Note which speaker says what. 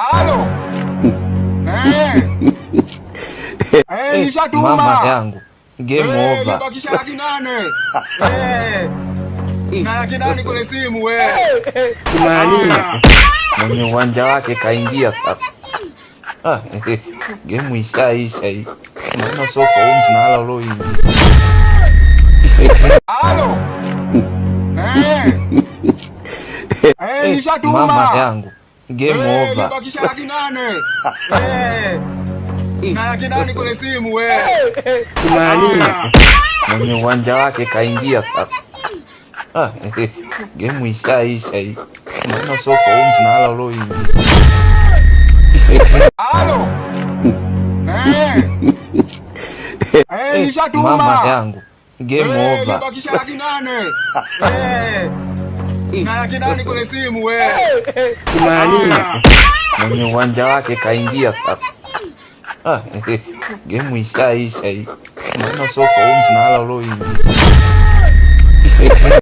Speaker 1: Halo. Nishatuma.
Speaker 2: Mama yangu. Game over.
Speaker 1: Nibakisha 800. Na 800 kwenye simu wewe.
Speaker 2: Mwenye uwanja wake kaingia sasa. Game ishaisha hii. Maana soko huko na halo hii.
Speaker 1: Halo. Nishatuma.
Speaker 2: Mama yangu. Game over.
Speaker 1: Nibakisha 800. Na 800 kwenye simu wewe.
Speaker 2: Mwenye uwanja wake kaingia sasa. Game ishaisha hii. Maana soko huko na halo hii.
Speaker 1: Halo. Nishatuma.
Speaker 2: Mama yangu. Game over.
Speaker 1: Nibakisha 800. Na 800 kwenye simu wewe.
Speaker 2: Mwenye uwanja wake kaingia sasa. Game ishaisha hii. Maana soko huko na halo hii.